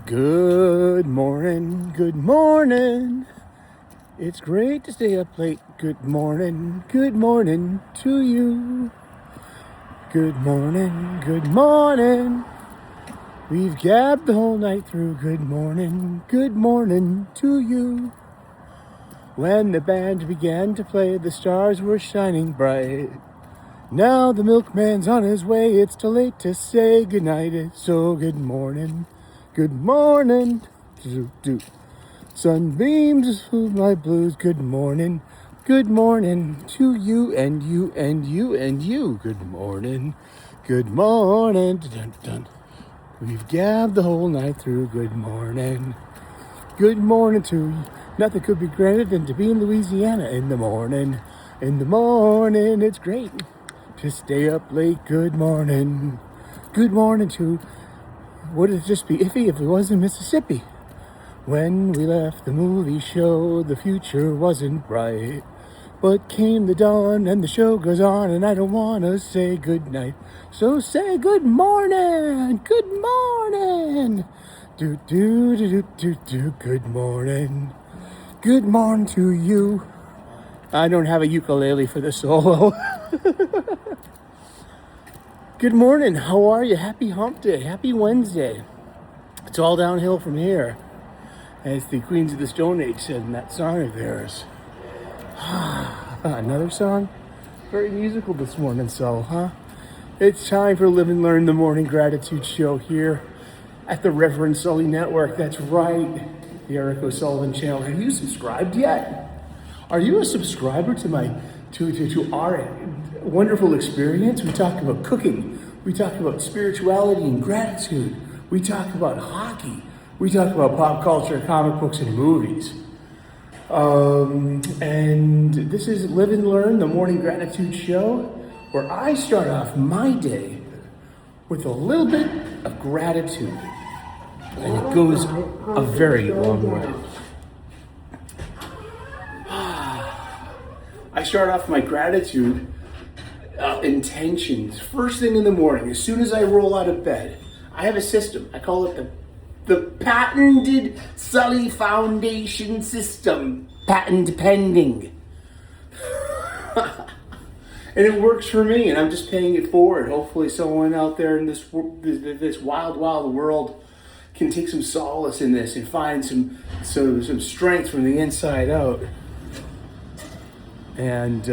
Good morning, good morning. It's great to stay up late. Good morning to you. Good morning, good morning. We've gabbed the whole night through. Good morning to you. When the band began to play, the stars were shining bright. Now the milkman's on his way. It's too late to say goodnight. So good morning. Sunbeams through my blues. Good morning to you and you and you and you. Good morning. Dun, dun. We've gabbed the whole night through. Good morning to you. Nothing could be greater than to be in Louisiana in the morning. It's great to stay up late. Good morning to. Would it just be iffy if it was in Mississippi? When we left the movie show, the future wasn't bright. But came the dawn and the show goes on, and I don't want to say goodnight. So say good morning. Good morning to you. I don't have a ukulele for the solo. Good morning, how are you? Happy hump day, happy Wednesday. It's all downhill from here, as the Queens of the Stone Age said in that song of theirs. Another song? Very musical this morning, It's time for Live and Learn, the Morning Gratitude Show here at the Reverend Sully Network. That's right, the Eric O'Sullivan channel. Have you subscribed yet? Are you a subscriber to our wonderful experience? We talk about cooking. We talk about spirituality and gratitude. We talk about hockey. We talk about pop culture, comic books, and movies. And this is Live and Learn, the Morning Gratitude Show, where I start off my day with a little bit of gratitude. And it goes a very long way. I start off my gratitude intentions first thing in the morning. As soon as I roll out of bed, I have a system. I call it the patented Sully Foundation system. Patent pending. And it works for me, and I'm just paying it forward. Hopefully someone out there in this wild world can take some solace in this and find some strength from the inside out. And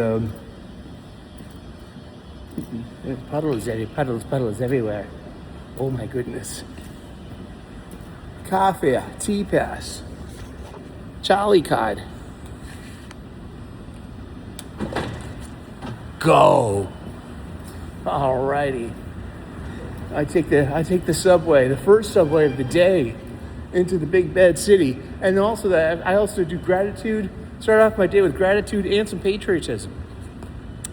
puddles everywhere. Oh my goodness. Coffee, tea pass, Charlie card. Go. Alrighty. I take the subway, the first subway of the day, into the Big Bad City, and also that I also do gratitude. Start off my day with gratitude and some patriotism.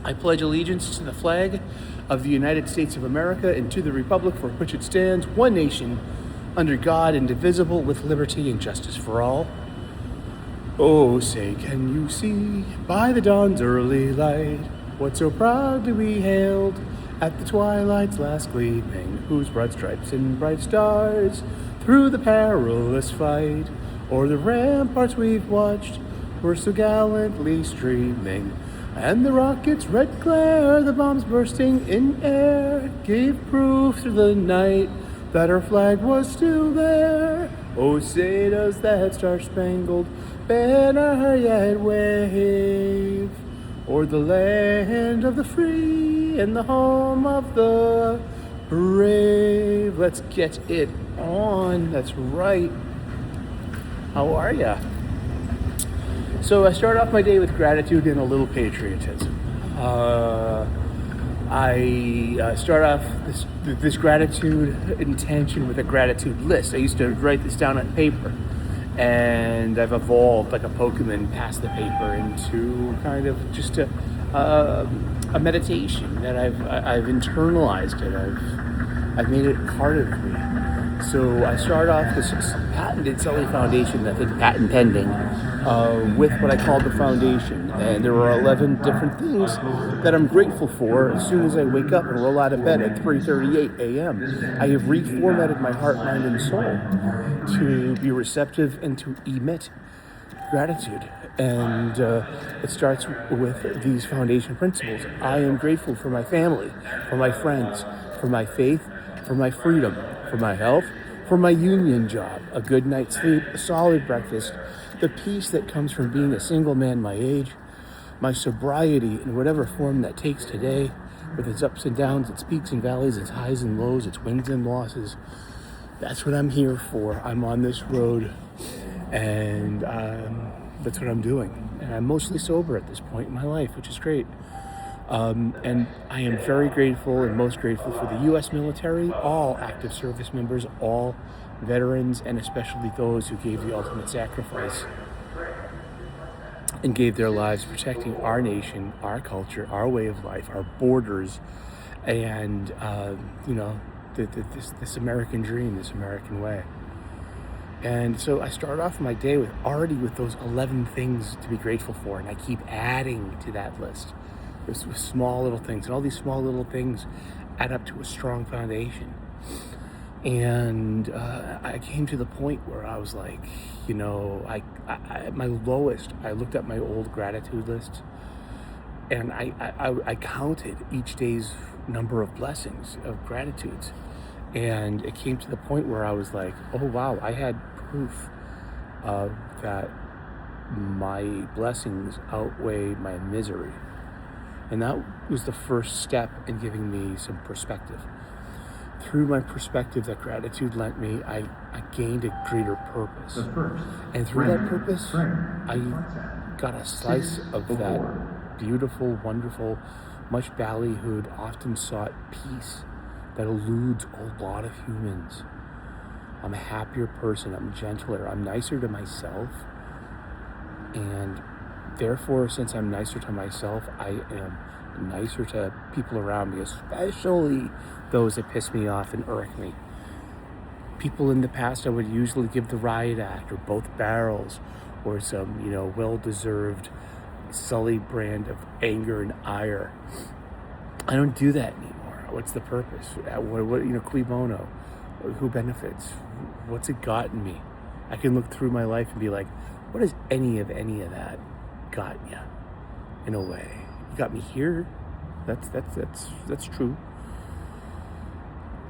I pledge allegiance to the flag of the United States of America and to the republic for which it stands, one nation, under God, indivisible, with liberty and justice for all. Oh, say, can you see by the dawn's early light what so proudly we hailed at the twilight's last gleaming, whose broad stripes and bright stars through the perilous fight o'er the ramparts we've watched were so gallantly streaming, and the rocket's red glare, the bombs bursting in air, gave proof through the night that our flag was still there. Oh, say does that star-spangled banner yet wave o'er the land of the free and the home of the brave. Let's get it on. That's right. How are ya? So I start off my day with gratitude and a little patriotism. I start off this gratitude intention with a gratitude list. I used to write this down on paper, and I've evolved like a Pokemon past the paper into kind of just a meditation that I've internalized it. I've made it part of me. So I started off this patented Sully Foundation, I think patent pending, with what I call the foundation. And there are 11 different things that I'm grateful for as soon as I wake up and roll out of bed at 3:38 a.m. I have reformatted my heart, mind, and soul to be receptive and to emit gratitude. And it starts with these foundation principles. I am grateful for my family, for my friends, for my faith, for my freedom, for my health, for my union job, a good night's sleep, a solid breakfast, the peace that comes from being a single man my age, my sobriety in whatever form that takes today, with its ups and downs, its peaks and valleys, its highs and lows, its wins and losses. That's what I'm here for. I'm on this road, and that's what I'm doing. And I'm mostly sober at this point in my life, which is great. And I am very grateful and most grateful for the U.S. military, all active service members, all veterans, and especially those who gave the ultimate sacrifice and gave their lives protecting our nation, our culture, our way of life, our borders, and, this American dream, this American way. And so I started off my day with those 11 things to be grateful for, and I keep adding to that list with small little things, and all these small little things add up to a strong foundation. And I came to the point where I was like, at my lowest, I looked at my old gratitude list, and I counted each day's number of blessings, of gratitudes. And it came to the point where I was like, oh wow, I had proof that my blessings outweigh my misery. And that was the first step in giving me some perspective. Through my perspective that gratitude lent me, I gained a greater purpose. And through that purpose, I got a slice of that beautiful, wonderful, much ballyhooed, often sought peace that eludes a lot of humans. I'm a happier person, I'm gentler, I'm nicer to myself. And therefore, since I'm nicer to myself, I am nicer to people around me, especially those that piss me off and irk me. People in the past I would usually give the riot act or both barrels or some, well-deserved Sully brand of anger and ire. I don't do that anymore. What's the purpose? What cui bono? Who benefits? What's it gotten me? I can look through my life and be like, what has any of that gotten you? In a way, you got me here. That's true.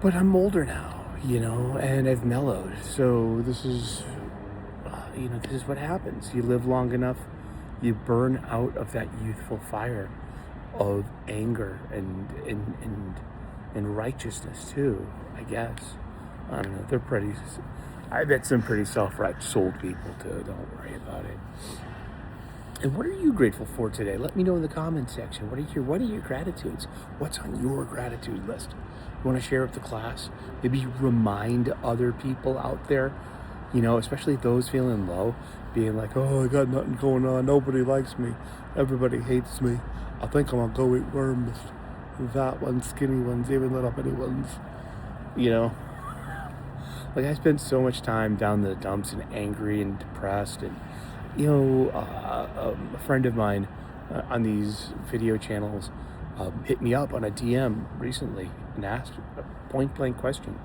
But I'm older now, and I've mellowed. So this is what happens. You live long enough, you burn out of that youthful fire of anger and righteousness too, I guess. I don't know, I bet some pretty self-righteous sold people too, don't worry about it. And what are you grateful for today? Let me know in the comments section. What are your gratitudes? What's on your gratitude list? You want to share with the class? Maybe remind other people out there, especially those feeling low, being like, oh, I got nothing going on. Nobody likes me. Everybody hates me. I think I'm going to go eat worms. Fat ones, skinny ones, even little bitty ones. Like I spent so much time down the dumps and angry and depressed. And, a friend of mine on these video channels hit me up on a DM recently and asked a point blank question.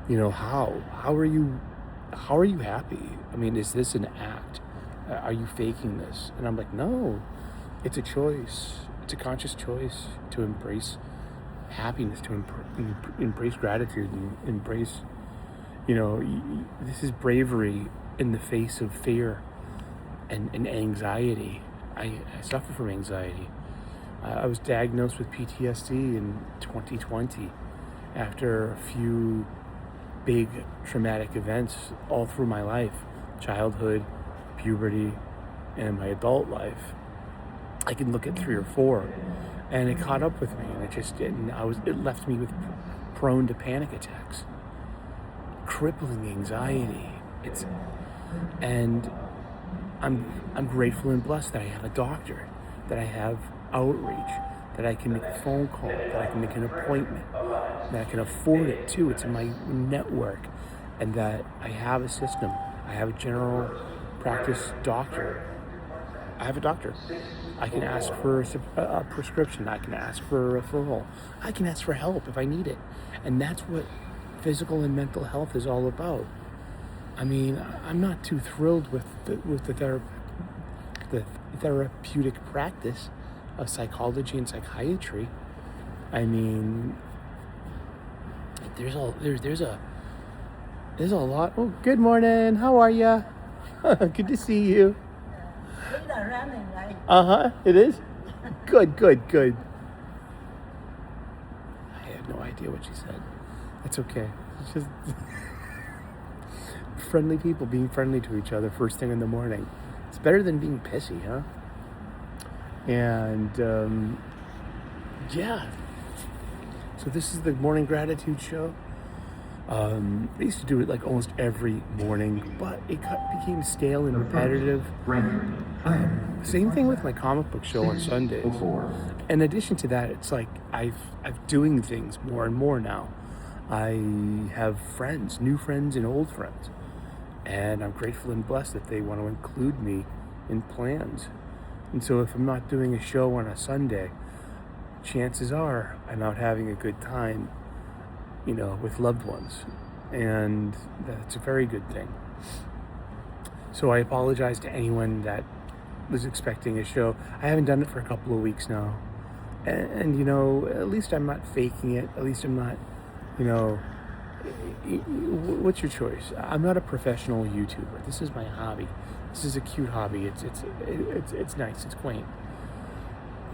How are you happy? I mean, is this an act? Are you faking this? And I'm like, no, it's a choice. It's a conscious choice to embrace happiness, to embrace gratitude, and embrace, this is bravery in the face of fear and anxiety. I suffer from anxiety. I was diagnosed with PTSD in 2020 after a few big traumatic events all through my life, childhood, puberty, and my adult life. I can look at 3 or 4, and it caught up with me, and it just didn't. It left me prone to panic attacks, crippling anxiety. And I'm grateful and blessed that I have a doctor, that I have outreach, that I can make a phone call, that I can make an appointment, that I can afford it too. It's in my network. and that I have a system. I have a general practice doctor. I have a doctor. I can ask for a prescription. I can ask for a referral. I can ask for help if I need it. And that's what physical and mental health is all about. I mean, I'm not too thrilled with the therapeutic practice of psychology and psychiatry. I mean, there's a lot. Oh, good morning. How are ya? Good to see you. These are running, right? It is. Good. I had no idea what she said. That's okay. It's just friendly people being friendly to each other first thing in the morning. It's better than being pissy, huh? And yeah. So this is the morning gratitude show. I used to do it like almost every morning, but it became stale and repetitive. Same thing with my comic book show on Sundays. In addition to that, it's like I'm doing things more and more now. I have friends, new friends and old friends, and I'm grateful and blessed that they want to include me in plans. And so if I'm not doing a show on a Sunday, chances are I'm out having a good time, with loved ones. And that's a very good thing. So I apologize to anyone that was expecting a show. I haven't done it for a couple of weeks now. And at least I'm not faking it. At least I'm not, what's your choice? I'm not a professional YouTuber. This is my hobby. This is a cute hobby. It's nice. It's quaint.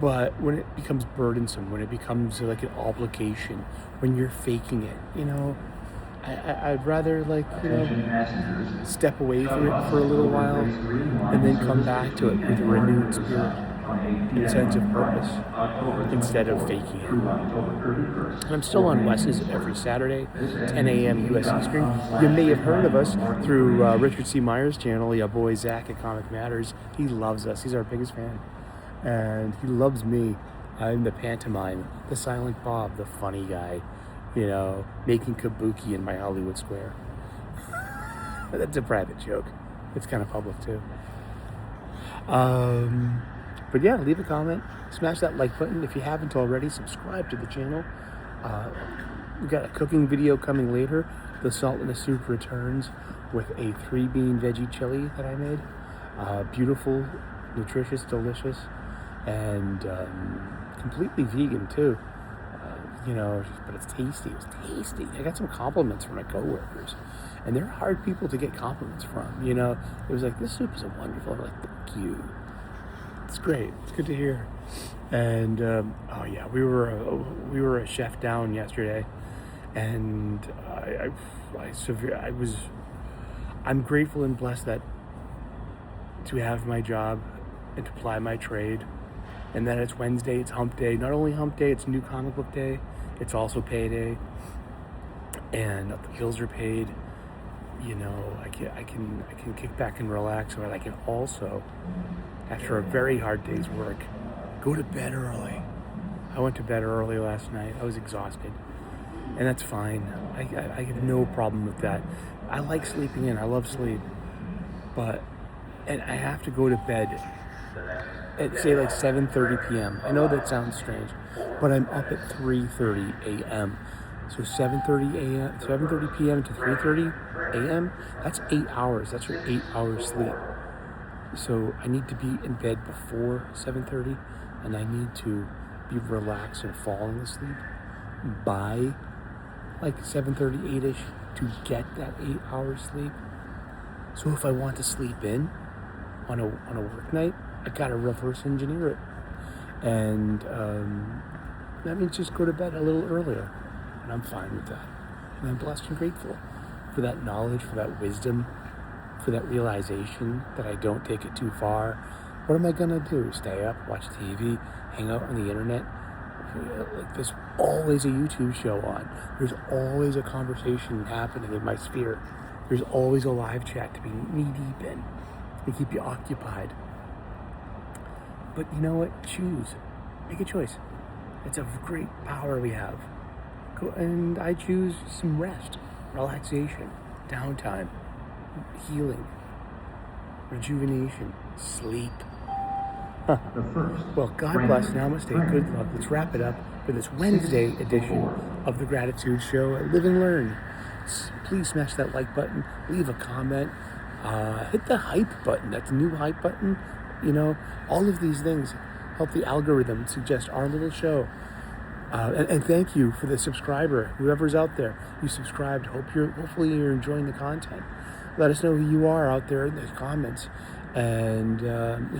But when it becomes burdensome, when it becomes like an obligation, when you're faking it, I'd rather step away from it for a little while and then come back to it with a renewed spirit and a sense of purpose instead of faking it. And I'm still on Wes's every Saturday, 10 a.m. U.S. Eastern. You may have heard of us through Richard C. Myers' channel, your boy Zach at Comic Matters. He loves us. He's our biggest fan. And he loves me. I'm the pantomime, the silent Bob, the funny guy, making kabuki in my Hollywood Square. That's a private joke. It's kind of public too. But yeah, leave a comment, smash that like button. If you haven't already, subscribe to the channel. We've got a cooking video coming later. The Salt in the Soup returns with a 3-bean veggie chili that I made. Beautiful, nutritious, delicious, and completely vegan too. But it's tasty. It was tasty. I got some compliments from my coworkers, and they're hard people to get compliments from. It was like, this soup is wonderful. I'm like, thank you. It's great. It's good to hear. And we were a chef down yesterday, and I'm grateful and blessed that to have my job and to ply my trade. And then it's Wednesday, it's hump day. Not only hump day, it's new comic book day. It's also payday. And the bills are paid. I can kick back and relax, but I can also, after a very hard day's work, go to bed early. I went to bed early last night. I was exhausted. And that's fine. I have no problem with that. I like sleeping in. I love sleep. And I have to go to bed at say like 7:30 p.m. I know that sounds strange, but I'm up at 3:30 a.m. So 7:30 p.m. to 3:30 a.m. That's 8 hours. That's your 8 hours sleep. So I need to be in bed before 7:30, and I need to be relaxed and falling asleep by like 7:30, 8ish to get that 8 hours sleep. So if I want to sleep in on a work night, I gotta reverse engineer it, and that means just go to bed a little earlier, and I'm fine with that. And I'm blessed and grateful for that knowledge, for that wisdom, for that realization that I don't take it too far. What am I gonna do? Stay up, watch TV, hang out on the internet? Like, there's always a YouTube show on. There's always a conversation happening in my sphere. There's always a live chat to be knee deep in and keep you occupied. But you know what? Choose. Make a choice. It's a great power we have. And I choose some rest, relaxation, downtime, healing, rejuvenation, sleep. Well, God bless, namaste, good luck. Let's wrap it up for this Wednesday edition of the Gratitude Show at Live and Learn. Please smash that like button, leave a comment, hit the hype button. That's a new hype button. You know, all of these things help the algorithm suggest our little show. And thank you for the subscriber, whoever's out there. You subscribed. Hopefully you're enjoying the content. Let us know who you are out there in the comments, and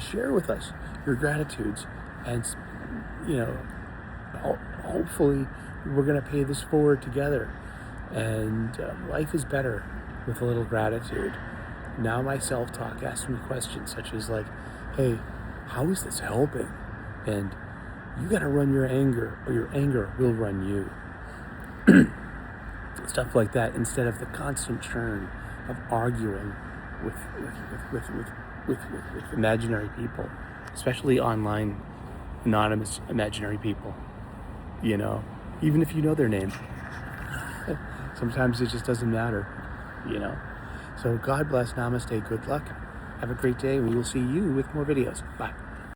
share with us your gratitudes. And you know, hopefully we're gonna pay this forward together. And life is better with a little gratitude. Now my self-talk asks me questions such as like, "Hey, how is this helping?" And you got to run your anger, or your anger will run you. Stuff like that, instead of the constant churn of arguing with imaginary people, especially online, anonymous imaginary people. You know, even if you know their name, sometimes it just doesn't matter. You know. So God bless, namaste, good luck. Have a great day. We will see you with more videos. Bye.